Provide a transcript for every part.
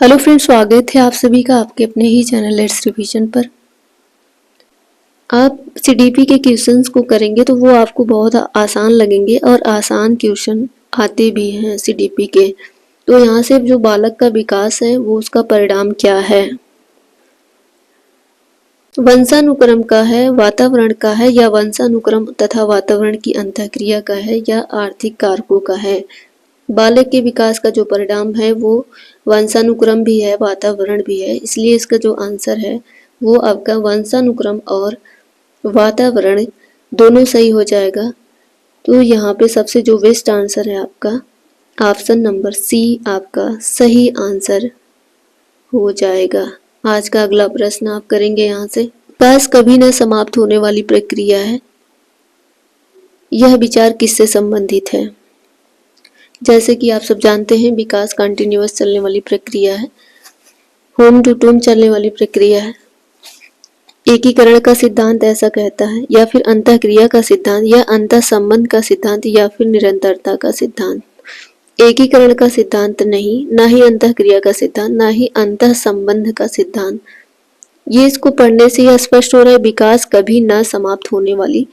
Hello friends, स्वागत है आप सभी का आपके अपने ही चैनल लेट्स रिवीजन पर। आप सीडीपी के क्वेश्चंस को करेंगे तो वो आपको बहुत आसान लगेंगे और आसान क्वेश्चन आते भी हैं सीडीपी के। तो यहाँ से जो बालक का विकास है वो उसका परिणाम क्या है, वंशानुक्रम का है, वातावरण का है, या वंशानुक्रम तथा वातावरण की अंतःक्रिया का है, या आर्थिक कारकों का है। बालक के विकास का जो परिणाम है वो वंशानुक्रम भी है, वातावरण भी है, इसलिए इसका जो आंसर है वो आपका वंशानुक्रम और वातावरण दोनों सही हो जाएगा। तो यहाँ पे सबसे जो बेस्ट आंसर है आपका ऑप्शन नंबर सी आपका सही आंसर हो जाएगा। आज का अगला प्रश्न आप करेंगे यहाँ से, विकास कभी न समाप्त होने वाली प्रक्रिया है, यह विचार किससे संबंधित है। जैसे कि आप सब जानते हैं विकास कंटिन्यूअस चलने वाली प्रक्रिया है, होम टू टूम चलने वाली प्रक्रिया है। एकीकरण का सिद्धांत ऐसा कहता है, या फिर अंतःक्रिया का सिद्धांत, या अंतः संबंध का सिद्धांत, या फिर निरंतरता का सिद्धांत। एकीकरण का सिद्धांत नहीं, ना ही अंतःक्रिया का सिद्धांत, ना ही अंतः संबंध का सिद्धांत। ये इसको पढ़ने से यह स्पष्ट हो रहा है विकास कभी न समाप्त होने वाली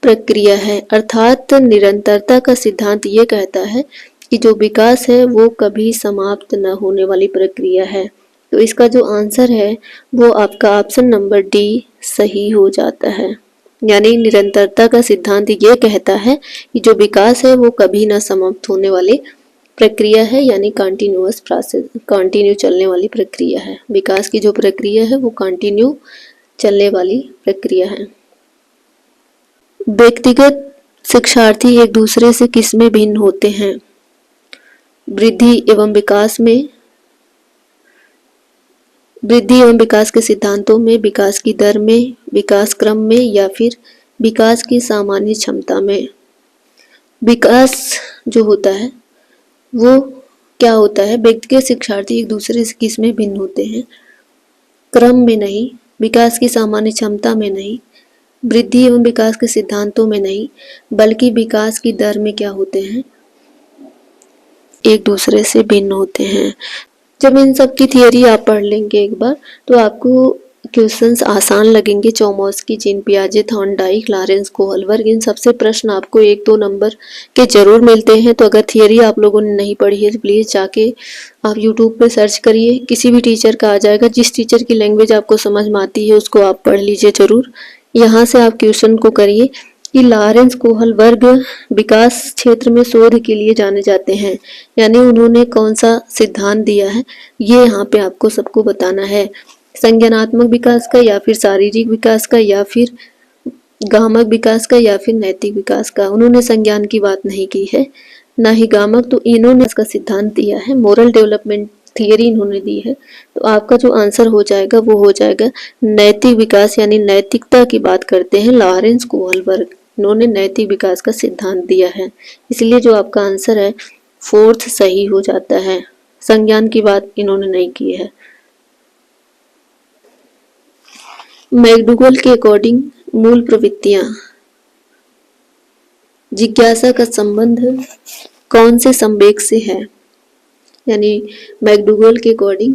प्रक्रिया है। अर्थात निरंतरता का सिद्धांत ये कहता है कि जो विकास है वो कभी समाप्त न होने वाली प्रक्रिया है। तो इसका जो आंसर है वो आपका ऑप्शन नंबर डी सही हो जाता है। यानी निरंतरता का सिद्धांत ये कहता है कि जो विकास है वो कभी न समाप्त होने वाली प्रक्रिया है, यानी कंटिन्यूअस प्रोसेस, कंटिन्यू चलने वाली प्रक्रिया है। विकास की जो प्रक्रिया है वो कंटिन्यू चलने वाली प्रक्रिया है। व्यक्तिगत शिक्षार्थी एक दूसरे से किसमें भिन्न होते हैं, वृद्धि एवं विकास में, वृद्धि एवं विकास के सिद्धांतों में, विकास की दर में, विकास क्रम में, या फिर विकास की सामान्य क्षमता में। विकास जो होता है वो क्या होता है, व्यक्तिगत शिक्षार्थी एक दूसरे से किसमें भिन्न होते हैं, क्रम में नहीं, विकास की सामान्य क्षमता में नहीं, वृद्धि एवं विकास के सिद्धांतों में नहीं, बल्कि विकास की दर में क्या होते हैं, एक दूसरे से भिन्न होते हैं। जब इन सब की थियरी आप पढ़ लेंगे एक बार तो आपको क्वेश्चंस आसान लगेंगे। चोमस्की, जीन पियाजे, थॉर्नडाइक, लॉरेंस कोहलबर्ग, इन सबसे प्रश्न आपको 1-2 नंबर के जरूर मिलते हैं। तो अगर थियरी आप लोगों ने नहीं पढ़ी है तो प्लीज़ जाके आप यूट्यूब पे सर्च करिए, किसी भी टीचर का आ जाएगा। जिस टीचर की लैंग्वेज आपको समझ में आती है उसको आप पढ़ लीजिए जरूर। यहाँ से आप क्वेश्चन को करिए कि लॉरेंस कोहलबर्ग विकास क्षेत्र में शोध के लिए जाने जाते हैं, यानी उन्होंने कौन सा सिद्धांत दिया है ये यहाँ पे आपको सबको बताना है। संज्ञानात्मक विकास का, या फिर शारीरिक विकास का, या फिर गामक विकास का, या फिर नैतिक विकास का। उन्होंने संज्ञान की बात नहीं की है, ना ही गामक। तो इन्होंने इसका सिद्धांत दिया है, मोरल डेवलपमेंट थियरी इन्होंने दी है। तो आपका जो आंसर हो जाएगा वो हो जाएगा नैतिक विकास, यानी नैतिकता की बात करते हैं लॉरेंस कोहलबर्ग। इन्होंने नैतिक विकास का सिद्धांत दिया है, इसलिए जो आपका आंसर है 4th सही हो जाता है। संज्ञान की बात इन्होंने नहीं की है। मैकडूगल के अकॉर्डिंग मूल प्रवृत्तियां, जिज्ञासा का संबंध कौन से संवेग से है, यानी मैकडूगल के अकॉर्डिंग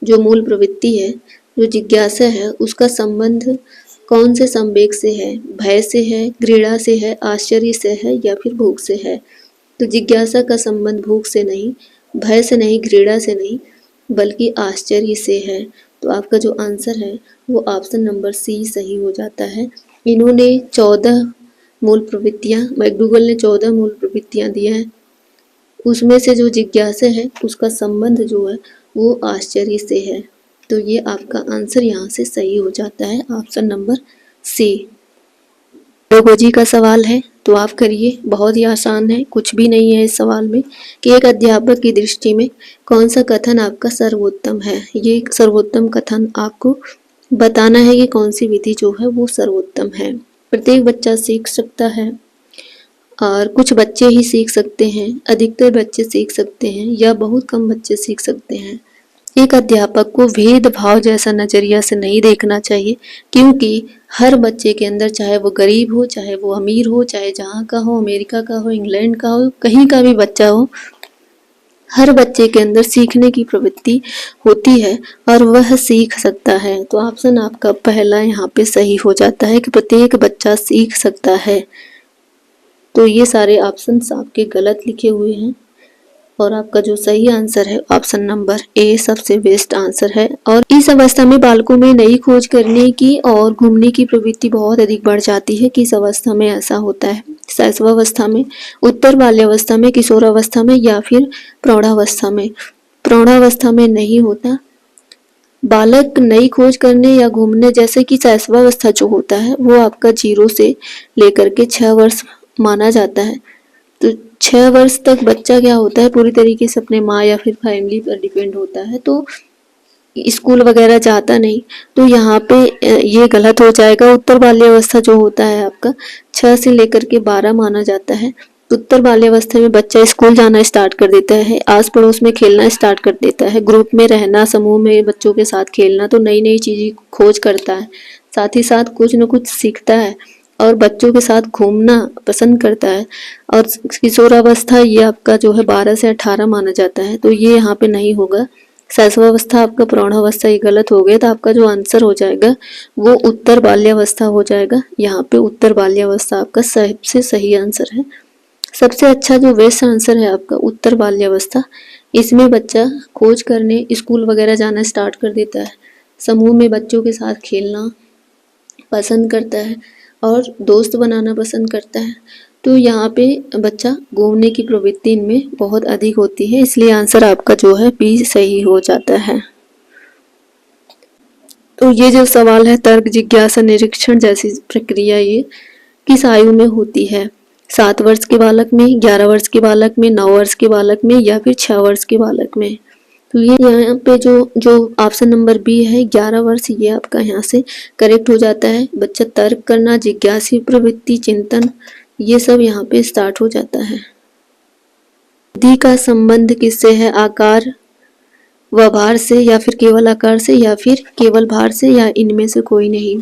जो मूल प्रवृत्ति है, जो जिज्ञासा है, उसका संबंध कौन से संवेग से है, भय से है, घृणा से है, आश्चर्य से है, या फिर भूख से है। तो जिज्ञासा का संबंध भूख से नहीं, भय से नहीं, घृणा से नहीं, बल्कि आश्चर्य से है। तो आपका जो आंसर है वो ऑप्शन नंबर सी सही हो जाता है। इन्होंने 14 मूल प्रवृत्तियां, मैकडूगल ने 14 मूल प्रवृत्तियां दी हैं, उसमें से जो जिज्ञासा है उसका संबंध जो है वो आश्चर्य से है। तो ये आपका आंसर यहाँ से सही हो जाता है, ऑप्शन नंबर सी। पेडागोजी का सवाल है तो आप करिए, बहुत ही आसान है, कुछ भी नहीं है इस सवाल में कि एक अध्यापक की दृष्टि में कौन सा कथन आपका सर्वोत्तम है। ये सर्वोत्तम कथन आपको बताना है कि कौन सी विधि जो है वो सर्वोत्तम है। प्रत्येक बच्चा सीख सकता है और कुछ बच्चे ही सीख सकते हैं, अधिकतर बच्चे सीख सकते हैं, या बहुत कम बच्चे सीख सकते हैं। एक अध्यापक को भेदभाव जैसा नजरिया से नहीं देखना चाहिए, क्योंकि हर बच्चे के अंदर, चाहे वो गरीब हो, चाहे वो अमीर हो, चाहे जहाँ का हो, अमेरिका का हो, इंग्लैंड का हो, कहीं का भी बच्चा हो, हर बच्चे के अंदर सीखने की प्रवृत्ति होती है और वह सीख सकता है। तो ऑप्शन आपका पहला यहाँ पे सही हो जाता है कि प्रत्येक बच्चा सीख सकता है। तो ये सारे ऑप्शंस आपके गलत लिखे हुए हैं और आपका जो सही आंसर है ऑप्शन नंबर ए सबसे बेस्ट आंसर है। और इस अवस्था में बालकों में नई खोज करने की और घूमने की प्रवृत्ति बहुत अधिक बढ़ जाती है। किस अवस्था में ऐसा होता है? शैशवावस्था में, उत्तर बाल्यावस्था में, किशोरावस्था में या फिर प्रौढ़ावस्था में? प्रौढ़ावस्था में नहीं होता। बालक नई खोज करने या घूमने, जैसे कि शैशवावस्था जो होता है वो आपका 0 से लेकर के 6 वर्ष माना जाता है। तो 6 वर्ष तक बच्चा क्या होता है, पूरी तरीके से अपने माँ या फिर फैमिली पर डिपेंड होता है, तो स्कूल वगैरह जाता नहीं। तो यहाँ पे ये गलत हो जाएगा। उत्तर बाल्यावस्था जो होता है आपका 6 से लेकर के 12 माना जाता है। उत्तर बाल्यावस्था में बच्चा स्कूल जाना स्टार्ट कर देता है, आस पड़ोस में खेलना स्टार्ट कर देता है, ग्रुप में रहना, समूह में बच्चों के साथ खेलना, तो नई नई चीजें खोज करता है, साथ ही साथ कुछ न कुछ सीखता है और बच्चों के साथ घूमना पसंद करता है। और किशोरावस्था ये आपका जो है 12 से 18 माना जाता है, तो ये यहाँ पे नहीं होगा। शैशवावस्था आपका प्रौढ़ावस्था, ये गलत हो गया। तो आपका जो आंसर हो जाएगा वो उत्तर बाल्यावस्था हो जाएगा। यहाँ पे उत्तर बाल्यावस्था आपका सबसे सही आंसर है। सबसे अच्छा जो बेस्ट आंसर है आपका उत्तर बाल्यावस्था। इसमें बच्चा खोज करने, स्कूल वगैरह जाना स्टार्ट कर देता है, समूह में बच्चों के साथ खेलना पसंद करता है और दोस्त बनाना पसंद करता है। तो यहाँ पे बच्चा घूमने की प्रवृत्ति इनमें बहुत अधिक होती है, इसलिए आंसर आपका जो है बी सही हो जाता है। तो ये जो सवाल है, तर्क, जिज्ञासा, निरीक्षण जैसी प्रक्रिया ये किस आयु में होती है? 7 वर्ष के बालक में, 11 वर्ष के बालक में, 9 वर्ष के बालक में या फिर 6 वर्ष के बालक में? तो ये यहाँ पे जो ऑप्शन नंबर बी है 11 वर्ष, ये आपका यहाँ से करेक्ट हो जाता है। बच्चा तर्क करना, जिज्ञासी प्रवृत्ति, चिंतन, ये सब यहाँ पे स्टार्ट हो जाता है। वृद्धि का संबंध किससे है? आकार व भार से या फिर केवल आकार से या फिर केवल भार से या इनमें से कोई नहीं?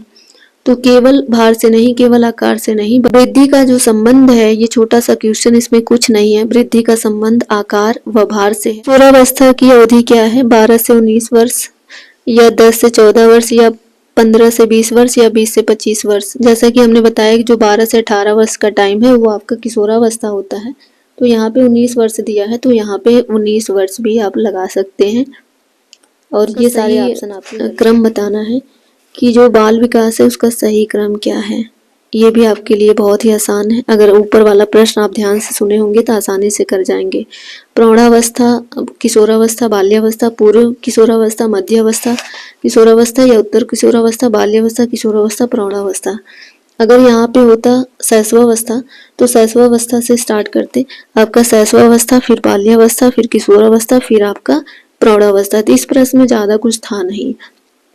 तो केवल भार से नहीं, केवल आकार से नहीं, वृद्धि का जो संबंध है, ये छोटा सा क्वेश्चन, इसमें कुछ नहीं है। वृद्धि का संबंध आकार व भार से है। किशोरावस्था की अवधि क्या है? 12 से 19 वर्ष या 10 से 14 वर्ष या 15 से 20 वर्ष या 20 से 25 वर्ष? जैसा कि हमने बताया कि जो 12 से 18 वर्ष का टाइम है वो आपका किशोरावस्था होता है। तो यहाँ पे 19 वर्ष दिया है, तो यहाँ पे 19 वर्ष भी आप लगा सकते हैं। और ये सारे ऑप्शन आपको क्रम बताना है कि जो बाल विकास है उसका सही क्रम क्या है। ये भी आपके लिए बहुत ही आसान है। अगर ऊपर वाला प्रश्न आप ध्यान से सुने होंगे तो आसानी से कर जाएंगे। प्रौढ़ावस्था, किशोरावस्था, बाल्यावस्था, पूर्व किशोरावस्था, मध्यावस्था, किशोरावस्था या उत्तर किशोरावस्था, बाल्यावस्था, किशोरावस्था, प्रौढ़ावस्था। अगर यहाँ पे होता शैशवावस्था तो शैशवावस्था से स्टार्ट करते, आपका शैशवावस्था, फिर बाल्यावस्था, फिर किशोरावस्था, फिर आपका प्रौढ़ावस्था। तो इस प्रश्न में ज्यादा कुछ था नहीं।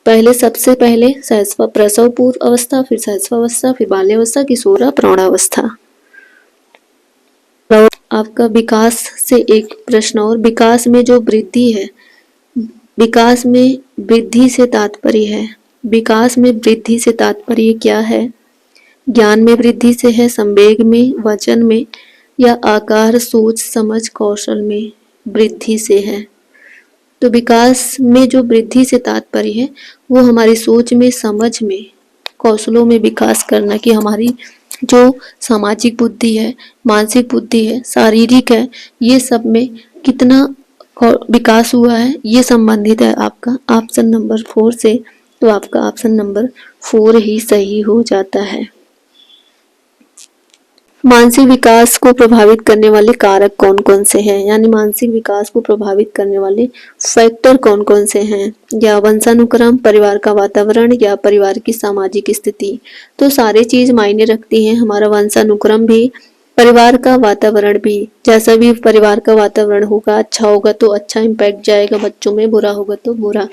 पहले सबसे पहले प्रसव पूर्व अवस्था, फिर शैशवावस्था, फिर बाल्यावस्था, किशोरा, प्रौढ़ावस्था। आपका विकास से एक प्रश्न और, विकास में जो वृद्धि है, विकास में वृद्धि से तात्पर्य है, विकास में वृद्धि से तात्पर्य क्या है? ज्ञान में वृद्धि से है, संवेग में, वचन में या आकार, सोच, समझ, कौशल में वृद्धि से है? तो विकास में जो वृद्धि से तात्पर्य है वो हमारी सोच में, समझ में, कौशलों में विकास करना, कि हमारी जो सामाजिक बुद्धि है, मानसिक बुद्धि है, शारीरिक है, ये सब में कितना विकास हुआ है, ये संबंधित है आपका ऑप्शन नंबर 4 से। तो आपका ऑप्शन नंबर 4 ही सही हो जाता है। मानसिक विकास को प्रभावित करने वाले कारक कौन कौन से हैं? यानी मानसिक विकास को प्रभावित करने वाले फैक्टर कौन कौन से हैं? या वंशानुक्रम, परिवार का वातावरण या परिवार की सामाजिक स्थिति? तो सारे चीज मायने रखती हैं। हमारा वंशानुक्रम भी, परिवार का वातावरण भी। जैसा भी परिवार का वातावरण होगा, अच्छा होगा तो अच्छा इम्पैक्ट जाएगा बच्चों में, बुरा होगा तो बुरा।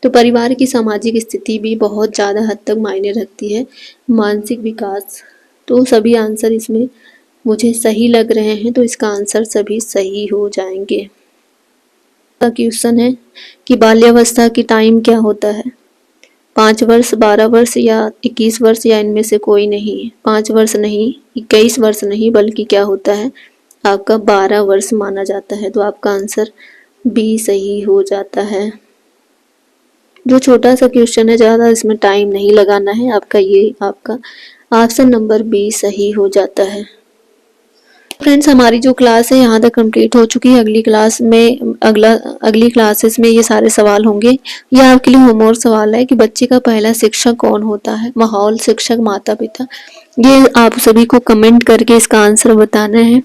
तो परिवार की सामाजिक स्थिति भी बहुत ज़्यादा हद तक मायने रखती है मानसिक विकास। तो सभी आंसर इसमें मुझे सही लग रहे हैं, तो इसका आंसर सभी सही हो जाएंगे। क्वेश्चन है कि बाल्यावस्था की टाइम क्या होता है? 5 वर्ष, 12 वर्ष या 21 वर्ष या इनमें से कोई नहीं? 5 वर्ष नहीं, 21 वर्ष नहीं, बल्कि क्या होता है आपका 12 वर्ष माना जाता है। तो आपका आंसर बी सही हो जाता है। जो छोटा सा क्वेश्चन है, ज़्यादा इसमें टाइम नहीं लगाना है आपका, ये आपका ऑप्शन नंबर बी सही हो जाता है। फ्रेंड्स, हमारी जो क्लास है यहाँ तक कंप्लीट हो चुकी है। अगली क्लास में अगली क्लासेस में ये सारे सवाल होंगे। ये आपके लिए होमवर्क सवाल है कि बच्चे का पहला शिक्षक कौन होता है। माहौल, शिक्षक, माता पिता। ये आप सभी को कमेंट करके इसका आंसर बताना है।